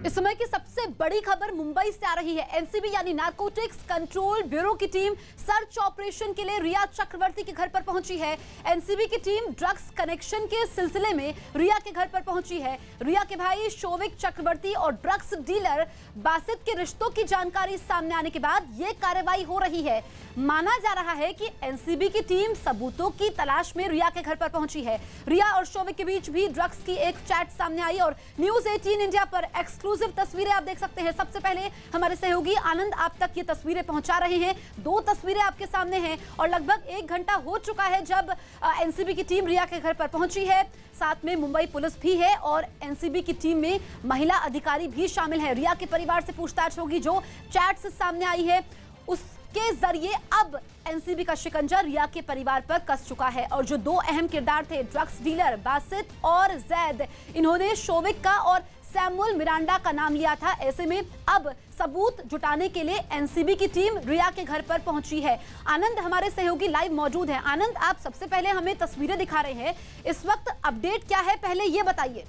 इस समय की सबसे बड़ी खबर मुंबई से आ रही है। एनसीबी यानी नारकोटिक्स कंट्रोल ब्यूरो की टीम सर्च ऑपरेशन के लिए रिया चक्रवर्ती के घर पर पहुंची है। एनसीबी की टीम ड्रग्स कनेक्शन के सिलसिले में रिया के घर पर पहुंची है। रिया के भाई शोविक चक्रवर्ती और ड्रग्स डीलर बासित के रिश्तों की जानकारी सामने आने के बाद यह कार्रवाई हो रही है। माना जा रहा है कि एनसीबी की टीम सबूतों की तलाश में रिया के घर पर पहुंची है। रिया और शोविक के बीच भी ड्रग्स की एक चैट सामने आई और न्यूज़ 18 इंडिया पर एक्सक्लूसिव तस्वीरें आप देख सकते हैं। सबसे पहले हमारे सहयोगी आनंद आप तक ये तस्वीरें पहुंचा रहे हैं। दो तस्वीरें आपके सामने हैं और लगभग 1 घंटा हो चुका है जब एनसीबी की टीम रिया के घर पर पहुंची है। साथ में मुंबई पुलिस भी है और एनसीबी की टीम में महिला अधिकारी भी शामिल है। रिया के परिवार से पूछताछ होगी। जो चैट्स सामने आई है उसके जरिए अब एनसीबी का शिकंजा रिया के परिवार पर कस चुका है। और जो दो अहम किरदार थे ड्रग्स डीलर बासित और जैद, इन्होंने शोविक का और सैमुअल मिरांडा का नाम लिया था। ऐसे में अब सबूत जुटाने के लिए एनसीबी की टीम रिया के घर पर पहुंची है। आनंद हमारे सहयोगी लाइव मौजूद हैं। आनंद, आप सबसे पहले हमें तस्वीरें दिखा रहे हैं। इस वक्त अपडेट क्या है, पहले ये बताइए।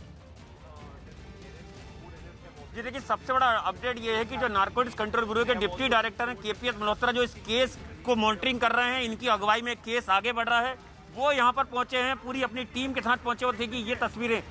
जी देखिए, सबसे बड़ा अपडेट ये है कि जो नारकोटिक्स कंट्रोल ब्यूरो के डिप्टी डायरेक्टर हैं केपीएस मल्होत्रा, जो इस केस को मॉनिटरिंग कर रहे हैं, इनकी अगुवाई में केस आगे बढ़ रहा है, वो यहाँ पर पहुंचे हैं। पूरी अपनी टीम के साथ पहुंचे और देखिए ये तस्वीरें,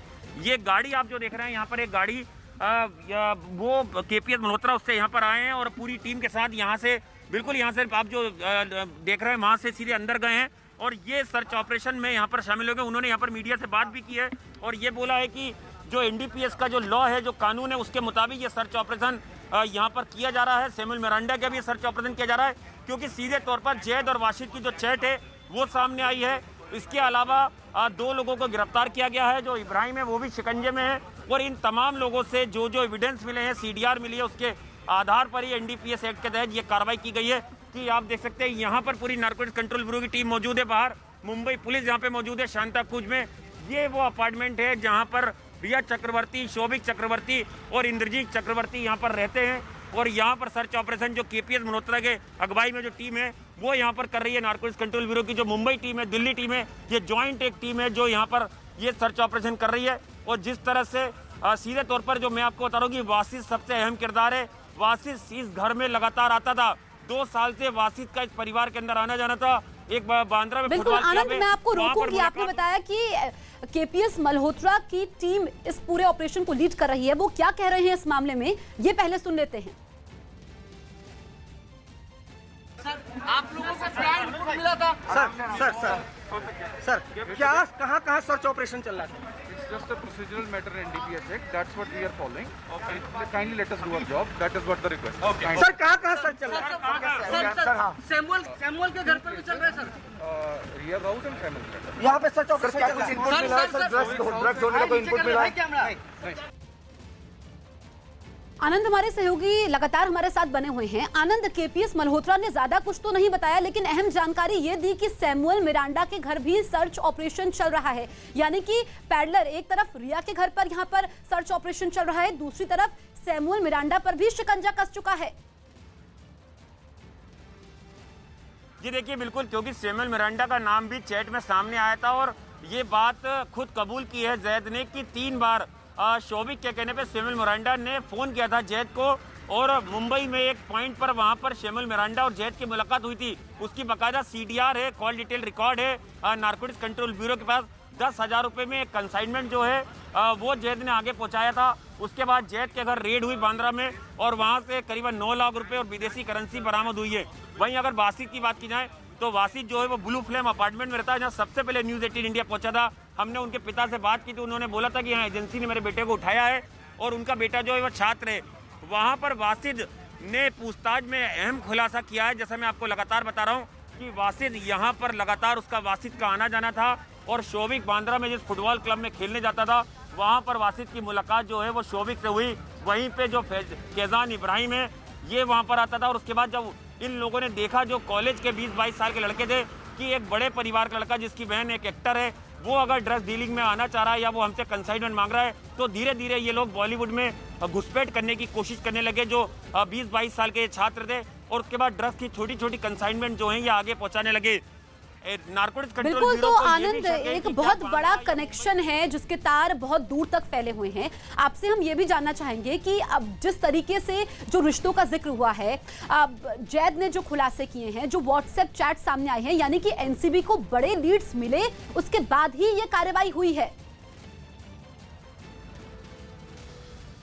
ये गाड़ी आप जो देख रहे हैं यहाँ पर, एक गाड़ी वो केपीएस मल्होत्रा उससे यहाँ पर आए हैं और पूरी टीम के साथ यहाँ से बिल्कुल यहाँ से आप जो देख रहे हैं वहाँ से सीधे अंदर गए हैं और ये सर्च ऑपरेशन में यहाँ पर शामिल हो गए। उन्होंने यहाँ पर मीडिया से बात भी की है और ये बोला है कि जो एनडीपीएस का जो लॉ है, जो कानून है, उसके मुताबिक ये सर्च ऑपरेशन यहाँ पर किया जा रहा है। सैमुअल मिरांडा का भी सर्च ऑपरेशन किया जा रहा है क्योंकि सीधे तौर पर जैद और वाशिद की जो चैट है वो सामने आई है। इसके अलावा 2 लोगों को गिरफ्तार किया गया है। जो इब्राहिम है वो भी शिकंजे में है और इन तमाम लोगों से जो जो एविडेंस मिले हैं, सीडीआर मिली है, उसके आधार पर ही एनडीपीएस एक्ट के तहत ये कार्रवाई की गई है। कि आप देख सकते हैं यहाँ पर पूरी नारकोटिक्स कंट्रोल ब्यूरो की टीम मौजूद है। बाहर मुंबई पुलिस यहाँ पे मौजूद है शांता कूज में। ये वो अपार्टमेंट है जहाँ पर रिया चक्रवर्ती, शोभिक चक्रवर्ती और इंद्रजीत चक्रवर्ती यहाँ पर रहते हैं और यहाँ पर सर्च ऑपरेशन जो केपीएस मल्होत्रा के अगुवाई में जो टीम है वो यहाँ पर कर रही है। नारकोटिक्स कंट्रोल ब्यूरो की जो मुंबई टीम है, दिल्ली टीम है, ये जॉइंट एक टीम है जो यहाँ पर ये सर्च ऑपरेशन कर रही है। और जिस तरह से सीधे तौर पर जो मैं आपको बता रहा हूँ कि वासिद सबसे अहम किरदार है। वासिद इस घर में लगातार आता था। 2 साल से वासिद का इस परिवार के अंदर आना जाना था। एक बांद्रा में बिल्कुल आनंद, मैं आपको रोकूंगी। आपने बताया कि केपीएस मल्होत्रा की टीम इस पूरे ऑपरेशन को लीड कर रही है। वो क्या कह रहे हैं इस मामले में, ये पहले सुन लेते हैं। सर, आप लोगों को प्लान मिला था? सर क्या कहाँ सर्च ऑपरेशन चल रहा था? It's just a procedural matter in NDPS Act. That's what we are following. Okay. Kindly let us do our job. That is what the request. Okay. Sir कहाँ search चल रहा है? Sir, Samuel के घर पर भी चल रहा है sir. Riyaz House and Samuel. यहाँ पे सर्च ऑपरेशन क्या कुछ इनपुट मिला है? सर ड्रग्स होने का कोई इनपुट मिला है? आनंद, हमारे सहयोगी लगातार हमारे साथ बने हुए हैं। आनंद, केपीएस मल्होत्रा ने ज्यादा कुछ तो नहीं बताया लेकिन अहम जानकारी ये दी कि सैमुअल मिरांडा के घर भी सर्च ऑपरेशन चल रहा है। यानी कि पैडलर, एक तरफ रिया के घर पर यहाँ पर सर्च ऑपरेशन चल रहा है, दूसरी तरफ सैमुअल मिरांडा पर भी शिकंजा कस चुका है। जी देखिए, बिल्कुल, क्योंकि सैमुअल मिरांडा का नाम भी चैट में सामने आया था और ये बात खुद कबूल की है जैद ने कि 3 बार शोभिक के कहने पे सैमुअल मिरांडा ने फ़ोन किया था जैद को और मुंबई में एक पॉइंट पर वहां पर सैमुअल मिरांडा और जैद की मुलाकात हुई थी। उसकी बाकायदा सीडीआर है, कॉल डिटेल रिकॉर्ड है नारकोटिक्स कंट्रोल ब्यूरो के पास। 10,000 रुपये में कंसाइनमेंट जो है वो जैद ने आगे पहुंचाया था। उसके बाद जैद के घर रेड हुई बांद्रा में और वहाँ से करीबन 9 लाख रुपये और विदेशी करेंसी बरामद हुई है। वहीं अगर वासिद की बात की जाए तो वासिद जो है वो ब्लू फ्लेम अपार्टमेंट में रहता है जहाँ सबसे पहले न्यूज़ 18 इंडिया पहुंचा था। हमने उनके पिता से बात की थी, उन्होंने बोला था कि यहाँ एजेंसी ने मेरे बेटे को उठाया है और उनका बेटा जो है वो छात्र है। वहाँ पर वासिद ने पूछताछ में अहम खुलासा किया है। जैसा मैं आपको लगातार बता रहा हूँ कि वासिद यहाँ पर लगातार उसका वासिद का आना जाना था और शोभिक बांद्रा में जिस फुटबॉल क्लब में खेलने जाता था वहाँ पर वासिद की मुलाकात जो है वो शोभिक से हुई। वहीं पे जो फैजान इब्राहिम है ये वहाँ पर आता था और उसके बाद जब इन लोगों ने देखा जो कॉलेज के 20-22 साल के लड़के थे कि एक बड़े परिवार का लड़का जिसकी बहन एक एक्टर है वो अगर ड्रग्स डीलिंग में आना चाह रहा है या वो हमसे कंसाइनमेंट मांग रहा है तो धीरे धीरे ये लोग बॉलीवुड में घुसपैठ करने की कोशिश करने लगे। जो 20-22 साल के छात्र थे और उसके बाद ड्रग्स की छोटी छोटी कंसाइनमेंट जो है ये आगे पहुँचाने लगे। नारकोटिक्स कंट्रोल बिल्कुल। ब्यूरो तो को ये भी आनंद, शक है एक कि बहुत क्या बड़ा मामला है। कनेक्शन है जिसके तार बहुत दूर तक फैले हुए हैं। आपसे हम ये भी जानना चाहेंगे कि अब जिस तरीके से जो रिश्तों का जिक्र हुआ है, अब जैद ने जो खुलासे किए हैं, जो व्हाट्सएप चैट सामने आए हैं, यानी कि एनसीबी को बड़े लीड्स मिले, उसके बाद ही ये कार्रवाई हुई है।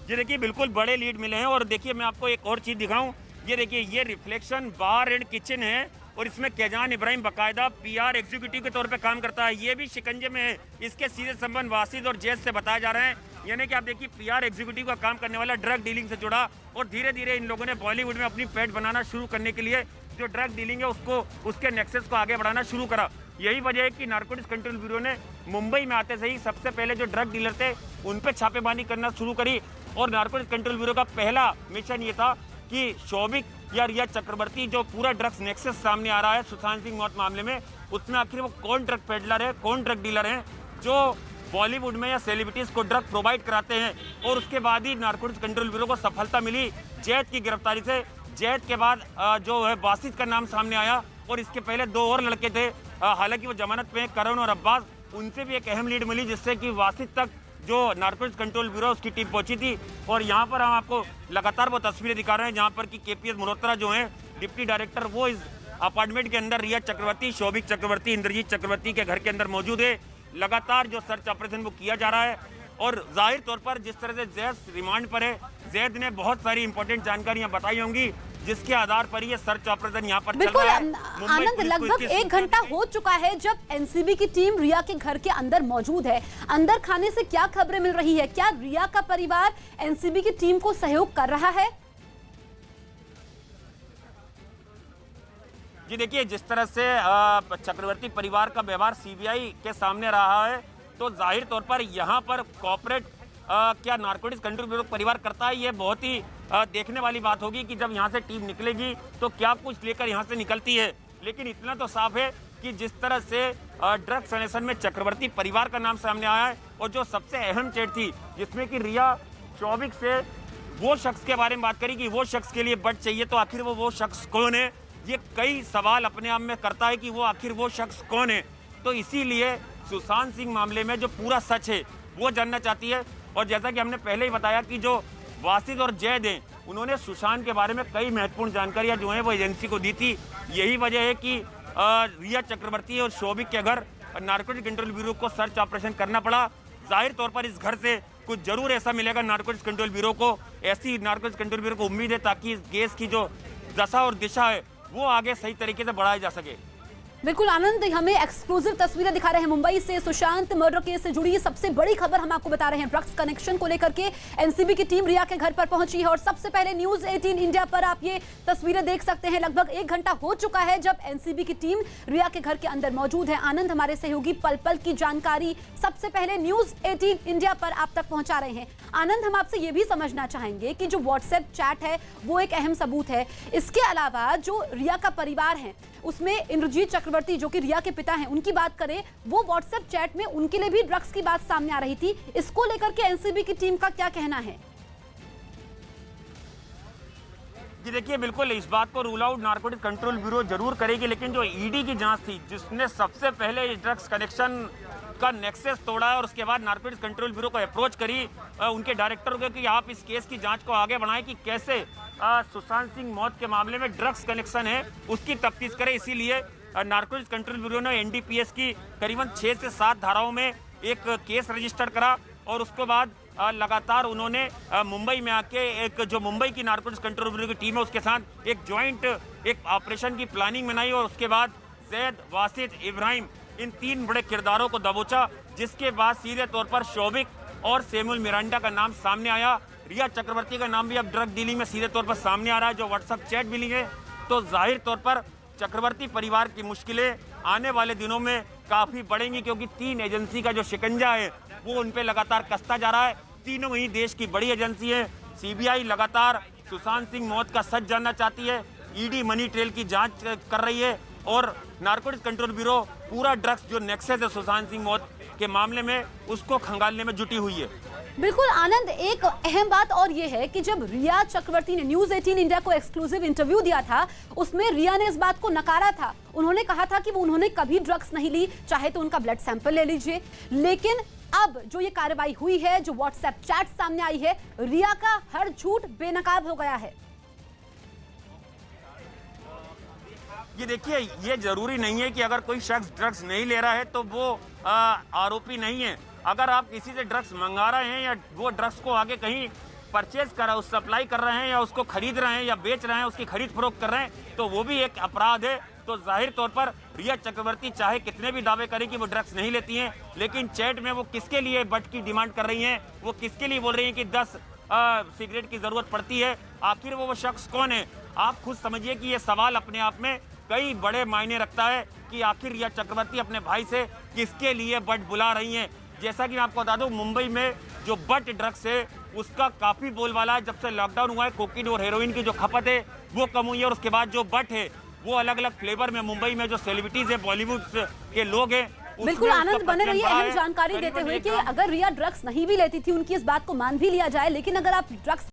ये देखिए बिल्कुल बड़े लीड मिले हैं। और देखिए मैं आपको एक और चीज दिखाऊं, ये देखिए ये रिफ्लेक्शन बार एंड किचन है और इसमें कैजान इब्राहिम बकायदा पीआर एग्जीक्यूटिव के तौर पे काम करता है। ये भी शिकंजे में है। इसके सीधे संबंध वासिद और जैद से बताए जा रहे हैं। यानी कि आप देखिए पीआर एग्जीक्यूटिव का काम करने वाला ड्रग डीलिंग से जुड़ा, और धीरे धीरे इन लोगों ने बॉलीवुड में अपनी पैठ बनाना शुरू करने के लिए जो ड्रग डीलिंग है उसको, उसके नेक्सस को आगे बढ़ाना शुरू करा। यही वजह है कि नारकोटिक्स कंट्रोल ब्यूरो ने मुंबई में आते से ही सबसे पहले जो ड्रग डीलर थे उन पे छापेमारी करना शुरू करी। और नारकोटिक्स कंट्रोल ब्यूरो का पहला मिशन ये था कि शौविक या रिया चक्रवर्ती, जो पूरा ड्रग्स नेक्सस सामने आ रहा है सुशांत सिंह मौत मामले में, उसमें आखिर वो कौन ड्रग पेडलर है, कौन ड्रग डीलर है जो बॉलीवुड में या सेलिब्रिटीज को ड्रग प्रोवाइड कराते हैं। और उसके बाद ही नारकोटिक्स कंट्रोल ब्यूरो को सफलता मिली जैद की गिरफ्तारी से। जैद के बाद जो है वासिद का नाम सामने आया, और इसके पहले दो और लड़के थे, हालांकि वो जमानत पे, करण और अब्बास, उनसे भी एक अहम लीड मिली जिससे कि वासिद तक जो नारकोटिक्स कंट्रोल ब्यूरो उसकी टीम पहुंची थी। और यहाँ पर हम आपको लगातार वो तस्वीरें दिखा रहे हैं जहाँ पर कि केपीएस मल्होत्रा जो हैं डिप्टी डायरेक्टर, वो इस अपार्टमेंट के अंदर रिया चक्रवर्ती, शौविक चक्रवर्ती, इंद्रजीत चक्रवर्ती के घर के अंदर मौजूद है। लगातार जो सर्च ऑपरेशन वो किया जा रहा है। और जाहिर तौर पर जिस तरह से जैद रिमांड पर है, जैद ने बहुत सारी इंपॉर्टेंट जानकारियां बताई होंगी जिसके आधार पर ये सर्च ऑपरेशन यहाँ पर चल बिल्कुल रहा है। मुंबई आनंद, पुलिस को लगभग इसकी 1 घंटा हो चुका है जब एनसीबी की टीम रिया के घर के अंदर मौजूद है। अंदर खाने से क्या खबरें मिल रही है? क्या रिया का परिवार एनसीबी की टीम को सहयोग कर रहा है? जी देखिए, जिस तरह से चक्रवर्ती परिवार का व्यवहार सीबीआई के सामने रहा है, तो जाहिर तौर पर यहाँ पर कॉर्पोरेट क्या नारकोटिक्स कंट्रोल ब्यूरो परिवार करता है, ये बहुत ही देखने वाली बात होगी कि जब यहाँ से टीम निकलेगी तो क्या कुछ लेकर यहाँ से निकलती है। लेकिन इतना तो साफ है कि जिस तरह से ड्रग सनेशन में चक्रवर्ती परिवार का नाम सामने आया है, और जो सबसे अहम चैट थी जिसमें कि रिया शौविक से वो शख्स के बारे में बात करी कि वो शख्स के लिए बट चाहिए, तो आखिर वो शख्स कौन है, ये कई सवाल अपने आप में करता है कि वो आखिर वो शख्स कौन है। तो इसीलिए सुशांत सिंह मामले में जो पूरा सच है वो जानना चाहती है। और जैसा कि हमने पहले ही बताया कि जो वासिद और जैद हैं, उन्होंने सुशांत के बारे में कई महत्वपूर्ण जानकारियां जो हैं वो एजेंसी को दी थी। यही वजह है कि रिया चक्रवर्ती और शौविक के घर नारकोटिक्स कंट्रोल ब्यूरो को सर्च ऑपरेशन करना पड़ा। जाहिर तौर पर इस घर से कुछ जरूर ऐसा मिलेगा नारकोटिक्स कंट्रोल ब्यूरो को, ऐसी नारकोटिक्स कंट्रोल ब्यूरो को उम्मीद है, ताकि इस केस की जो दशा और दिशा है वो आगे सही तरीके से बढ़ाई जा सके। बिल्कुल आनंद, हमें एक्सक्लूसिव तस्वीरें दिखा रहे हैं मुंबई से। सुशांत मर्डर केस से जुड़ी सबसे बड़ी खबर हम आपको बता रहे हैं। ड्रग्स कनेक्शन को लेकर के एनसीबी की टीम रिया के घर पर पहुंची है और सबसे पहले न्यूज 18 इंडिया पर आप ये तस्वीरें देख सकते हैं। लगभग 1 घंटा हो चुका है जब एनसीबी की टीम रिया के घर के अंदर मौजूद है। आनंद, हमारे सहयोगी पल पल की जानकारी सबसे पहले न्यूज 18 इंडिया पर आप तक पहुंचा रहे हैं। आनंद, हम आपसे ये भी समझना चाहेंगे कि जो व्हाट्सएप चैट है वो एक अहम सबूत है। इसके अलावा जो रिया का परिवार है उसमें इंद्रजीत चक्रवर्ती जो कि रिया के पिता हैं, उनकी बात करें, वो व्हाट्सएप चैट में उनके लिए भी ड्रग्स की बात सामने आ रही थी। इसको लेकर के एनसीबी की टीम का क्या कहना है? जी देखिए, बिल्कुल इस बात को rule out narcotics control bureau जरूर करेगी, लेकिन जो ईडी की जांच थी जिसने सबसे पहले ड्रग्स कनेक्शन का नेक्सस तोड़ा है और उसके बाद नारकोटिक्स कंट्रोल ब्यूरो को अप्रोच करी उनके डायरेक्टर को कि आप इस केस की जांच को आगे बढ़ाएं कि कैसे सुशांत सिंह मौत के मामले में ड्रग्स कनेक्शन है उसकी तफ्तीश करें। इसीलिए नारकोटिक्स कंट्रोल ब्यूरो ने एनडीपीएस की करीबन 6 से 7 धाराओं में एक केस रजिस्टर करा और उसके बाद लगातार उन्होंने मुंबई में आके एक जो मुंबई की नारकोटिक्स कंट्रोल ब्यूरो की टीम है उसके साथ एक ज्वाइंट एक ऑपरेशन की प्लानिंग बनाई और उसके बाद जैद, वासिद, इब्राहिम, इन 3 बड़े किरदारों को दबोचा, जिसके बाद सीधे तौर पर शौविक और सैमुअल मिरांडा का नाम सामने आया। रिया चक्रवर्ती का नाम भी अब ड्रग डीलिंग में सीधे तौर पर सामने आ रहा है, जो व्हाट्सएप चैट डीलिंग है। तो जाहिर तौर पर चक्रवर्ती परिवार की मुश्किलें आने वाले दिनों में काफ़ी बढ़ेंगी, क्योंकि 3 एजेंसी का जो शिकंजा है वो उन पे लगातार कसता जा रहा है। तीनों ही देश की बड़ी एजेंसी है। सीबीआई लगातार सुशांत सिंह मौत का सच जानना चाहती है, ईडी मनी ट्रेल की जांच कर रही है और नारकोटिक्स कंट्रोल ब्यूरो पूरा ड्रग्स जो नेक्सस है सुशांत सिंह मौत के मामले में उसको खंगालने में जुटी हुई है। बिल्कुल आनंद, एक अहम बात और ये है कि जब रिया चक्रवर्ती ने न्यूज़ 18 इंडिया को एक्सक्लूसिव इंटरव्यू दिया था, उसमें रिया ने इस बात को नकारा था। उन्होंने कहा था कि वो उन्होंने कभी ड्रग्स नहीं ली, चाहे तो उनका ब्लड सैंपल ले लीजिए। लेकिन अब जो ये कार्रवाई हुई है, जो व्हाट्सएप चैट सामने आई है, रिया का हर झूठ बेनकाब हो गया है। ये देखिए, ये जरूरी नहीं है कि अगर कोई शख्स ड्रग्स नहीं ले रहा है तो वो आरोपी नहीं है। अगर आप किसी से ड्रग्स मंगा रहे हैं या वो ड्रग्स को आगे कहीं परचेज कर रहा है, सप्लाई कर रहे हैं या उसको खरीद रहे हैं या बेच रहे हैं, उसकी खरीद फरोख्त कर रहे हैं, तो वो भी एक अपराध है। तो जाहिर तौर पर रिया चक्रवर्ती चाहे कितने भी दावे करें कि वो ड्रग्स नहीं लेती हैं, लेकिन चैट में वो किसके लिए बट की डिमांड कर रही हैं, वो किसके लिए बोल रही हैं कि 10 सिगरेट की जरूरत पड़ती है, आखिर वो शख्स कौन है? आप खुद समझिए कि ये सवाल अपने आप में कई बड़े मायने रखता है कि आखिर रिया चक्रवर्ती अपने भाई से किसके लिए बट बुला रही हैं। जैसा कि मैं आपको बता दूं, मुंबई में जो बट ड्रग्स है उसका काफी बोलबाला है। जब से लॉकडाउन हुआ है, कोकीन और हेरोइन की जो खपत है वो कम हुई है, और उसके बाद जो बट है वो अलग अलग फ्लेवर में मुंबई में जो सेलिब्रिटीज है, बॉलीवुड के लोग हैं, बिल्कुल आनंद, बने रहिए अहम जानकारी देते हुए कि अगर रिया ड्रग्स नहीं भी लेती थी, उनकी इस बात को मान भी लिया जाए, लेकिन अगर आप ड्रग्स